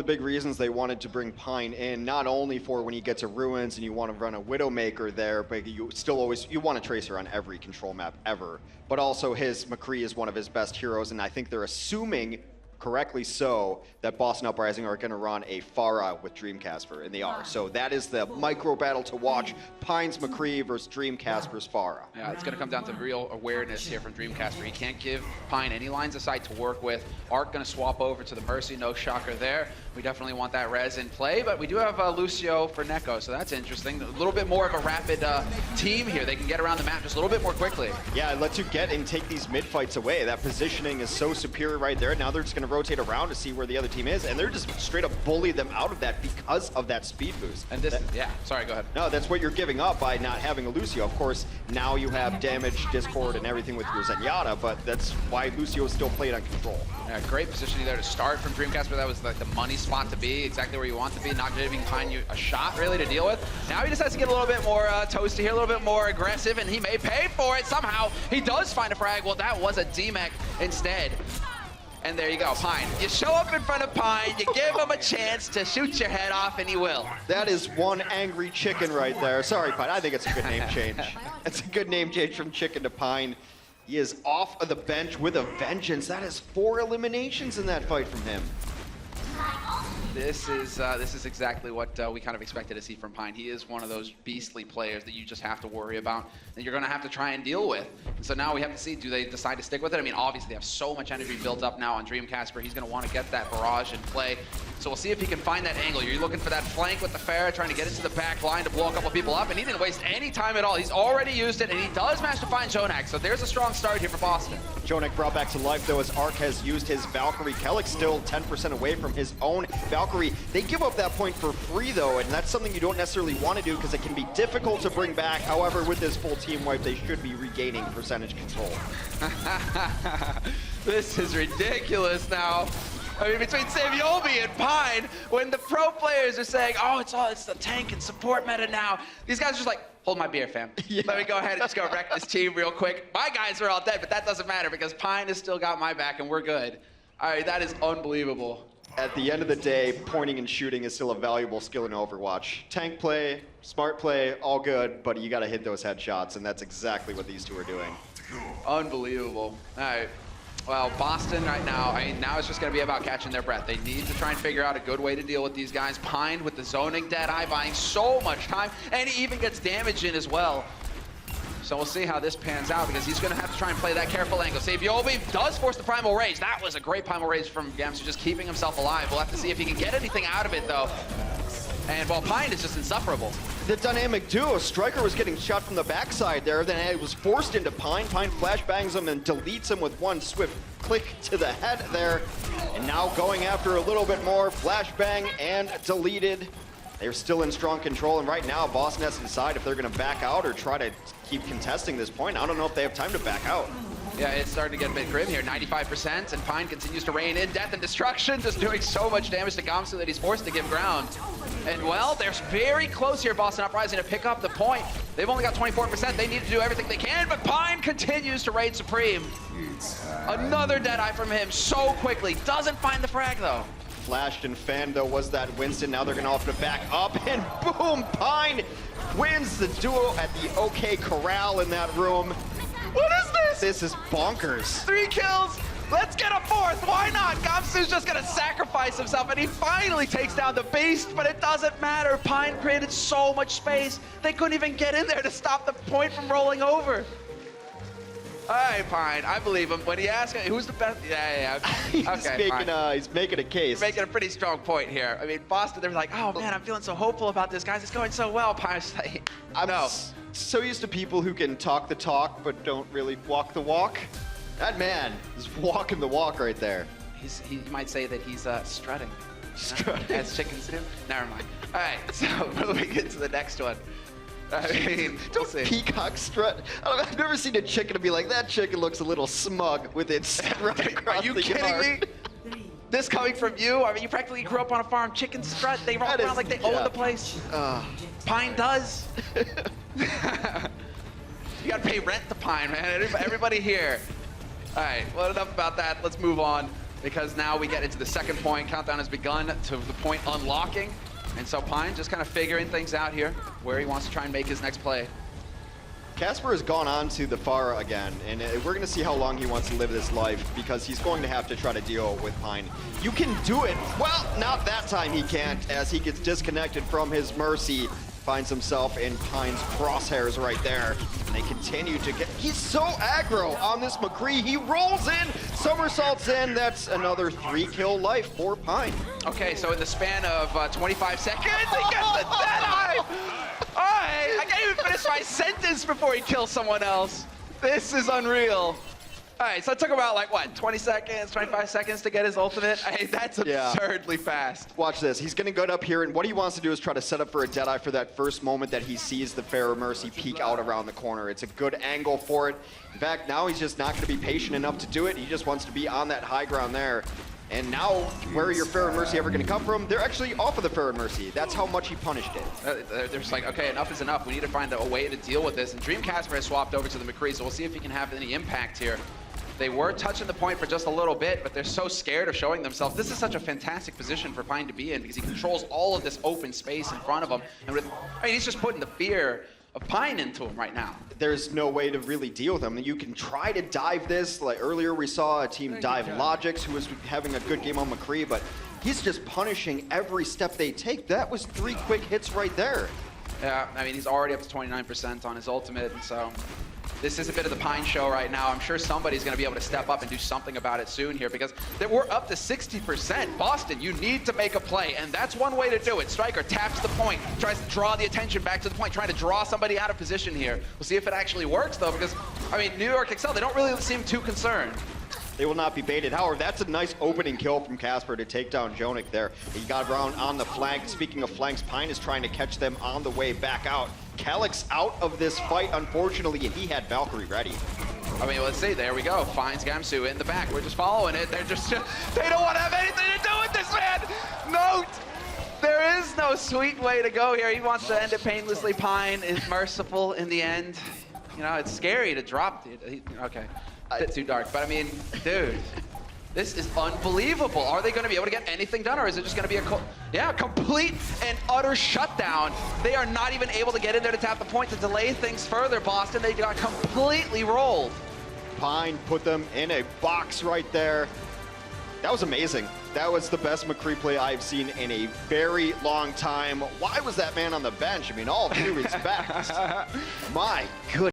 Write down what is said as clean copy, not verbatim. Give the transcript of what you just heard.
the big reasons they wanted to bring Pine in, not only for when you get to Ruins and you want to run a Widowmaker there, but you still always, you want a Tracer on every control map ever. But also his MCREE is one of his best heroes, and I think they're assuming, correctly so, that Boston Uprising are going to run a Pharah with Dreamcasper, and they are. So that is the micro battle to watch, Pine's MCREE versus Dreamcasper's Pharah. Yeah, it's going to come down to real awareness here from Dreamcasper. He can't give Pine any lines of sight to work with. Arc going to swap over to the Mercy, no shocker there. We definitely want that res in play, but we do have Lucio for Neko, so that's interesting. A little bit more of a rapid team here. They can get around the map just a little bit more quickly. Yeah, it lets you get and take these mid fights away. That positioning is so superior right there. Now they're just going to rotate around to see where the other team is, and they're just straight up bully them out of that because of that speed boost. And this, yeah, sorry, go ahead. No, that's what you're giving up by not having a Lucio. Of course, now you have damage, Discord, and everything with your Zenyatta, but that's why Lucio is still played on control. Yeah, great positioning there to start from Dreamcasper. That was like the money spot to be, exactly where you want to be, not giving Pine you a shot really to deal with. Now he decides to get a little bit more toasty here, a little bit more aggressive, and he may pay for it somehow. He does find a frag. Well, that was a DMEC instead. And there you go, Pine. You show up in front of Pine, you give him a chance to shoot your head off, and he will. That is one angry chicken right there. Sorry, Pine, I think it's a good name change. It's a good name change from Chicken to Pine. He is off of the bench with a vengeance. That is 4 eliminations in that fight from him. This is exactly what we kind of expected to see from Pine. He is one of those beastly players that you just have to worry about, that you're going to have to try and deal with. And so now we have to see, do they decide to stick with it? I mean, obviously they have so much energy built up now on Dreamcasper. He's going to want to get that barrage in play. So we'll see if he can find that angle. You're looking for that flank with the Pharah, trying to get into the back line to blow a couple people up, and he didn't waste any time at all. He's already used it, and he does manage to find Jonak. So there's a strong start here for Boston. Jonak brought back to life, though, as Arc has used his Valkyrie. Kellic still 10% away from his own Valkyrie. They give up that point for free, though, and that's something you don't necessarily want to do because it can be difficult to bring back. However, with this full team wipe, they should be regaining percentage control. This is ridiculous now. I mean, between Saviobi and Pine, when the pro players are saying, oh, it's the tank and support meta now, these guys are just like, hold my beer, fam. Yeah. Let me go ahead and just go wreck this team real quick. My guys are all dead, but that doesn't matter because Pine has still got my back and we're good. All right, that is unbelievable. At the end of the day, pointing and shooting is still a valuable skill in Overwatch. Tank play, smart play, all good, but you gotta hit those headshots, and that's exactly what these two are doing. Unbelievable. All right. Well, Boston right now, I mean, now it's just going to be about catching their breath. They need to try and figure out a good way to deal with these guys. Pine with the zoning Deadeye buying so much time, and he even gets damage in as well. So we'll see how this pans out because he's going to have to try and play that careful angle. Saviobi does force the Primal Rage. That was a great Primal Rage from Gamster, just keeping himself alive. We'll have to see if he can get anything out of it, though. And while Pine is just insufferable. The dynamic duo, Striker was getting shot from the backside there, then it was forced into Pine. Pine flashbangs him and deletes him with one swift click to the head there. And now going after a little bit more, flashbang and deleted. They're still in strong control, and right now Boston has to decide if they're gonna back out or try to keep contesting this point. I don't know if they have time to back out. Yeah, it's starting to get a bit grim here, 95%, and Pine continues to reign in death and destruction, just doing so much damage to Gamsu that he's forced to give ground. And well, they're very close here, Boston Uprising, to pick up the point. They've only got 24%, they need to do everything they can, but Pine continues to reign supreme. Another Deadeye from him so quickly, doesn't find the frag though. Flashed and fanned though was that Winston. Now they're gonna have to back up, and boom, Pine wins the duo at the OK Corral in that room. What is this? This is bonkers. 3 kills. Let's get a 4th. Why not? Gamsu's just going to sacrifice himself, and he finally takes down the beast, but it doesn't matter. Pine created so much space, they couldn't even get in there to stop the point from rolling over. All right, Pine, I believe him. When he asks who's the best, yeah, okay. He's making a case. Making a pretty strong point here. I mean, Boston, they're like, oh man, I'm feeling so hopeful about this, guys. It's going so well. Pine's like, no. So used to people who can talk the talk but don't really walk the walk. That man is walking the walk right there. He might say that he's strutting. Strutting. As chickens do. Never mind. All right, so moving into the next one. I mean, we'll see. Peacock strut. I've never seen a chicken and be like, that chicken looks a little smug with its strut across the yard. Are you kidding me? This coming from you? I mean, you practically grew up on a farm. Chicken strut. They roll around like they own the place. Pine does. You gotta pay rent to Pine, man. Everybody here. All right, well, enough about that. Let's move on. because now we get into the second point. Countdown has begun to the point unlocking. And so Pine just kind of figuring things out here, where he wants to try and make his next play. Casper has gone on to the Pharah again, and we're going to see how long he wants to live this life, because he's going to have to try to deal with Pine. You can do it. Well, not that time he can't, as he gets disconnected from his Mercy. Finds himself in Pine's crosshairs right there. And they continue to get... He's so aggro on this MCREE. He rolls in, somersaults in. That's another 3-kill life for Pine. Okay, so in the span of 25 seconds, he gets the Deadeye! Alright, I can't even finish my sentence before he kills someone else. This is unreal. Alright, so it took about, like, what, 20 seconds, 25 seconds to get his ultimate? That's absurdly fast. Watch this. He's going to go up here, and what he wants to do is try to set up for a Deadeye for that first moment that he sees the Pharah Mercy peek out around the corner. It's a good angle for it. In fact, now he's just not going to be patient enough to do it. He just wants to be on that high ground there. And now, where are your Pharah Mercy ever going to come from? They're actually off of the Pharah Mercy. That's how much he punished it. They're just like, okay, enough is enough. We need to find a way to deal with this. And Dreamcasper has swapped over to the MCREE, so we'll see if he can have any impact here. They were touching the point for just a little bit, but they're so scared of showing themselves. This is such a fantastic position for Pine to be in, because he controls all of this open space in front of him. And he's just putting the fear of Pine into him right now. There's no way to really deal with him. You can try to dive this. Like earlier we saw a team dive Logix, who was having a good game on MCREE, but he's just punishing every step they take. That was 3 quick hits right there. Yeah, I mean, he's already up to 29% on his ultimate, and so this is a bit of the Pine show right now. I'm sure somebody's going to be able to step up and do something about it soon here, because we're up to 60%. Boston, you need to make a play, and that's one way to do it. Striker taps the point, tries to draw the attention back to the point, trying to draw somebody out of position here. We'll see if it actually works, though, because, I mean, NYXL, they don't really seem too concerned. They will not be baited. However, that's a nice opening kill from Casper to take down Jonik there. He got around on the flank. Speaking of flanks, Pine is trying to catch them on the way back out. Calyx out of this fight, unfortunately, and he had Valkyrie ready. I mean, let's see. There we go. Finds Gamsu in the back. We're just following it. They're just they don't want to have anything to do with this, man. Note, there is no sweet way to go here. He wants to end it painlessly. Pine is merciful in the end. You know, it's scary to drop it. Okay. A bit too dark, but I mean, dude, this is unbelievable. Are they going to be able to get anything done, or is it just going to be a complete and utter shutdown? They are not even able to get in there to tap the point to delay things further, Boston. They got completely rolled. Pine put them in a box right there. That was amazing. That was the best MCREE play I've seen in a very long time. Why was that man on the bench? I mean, all due respect. My goodness.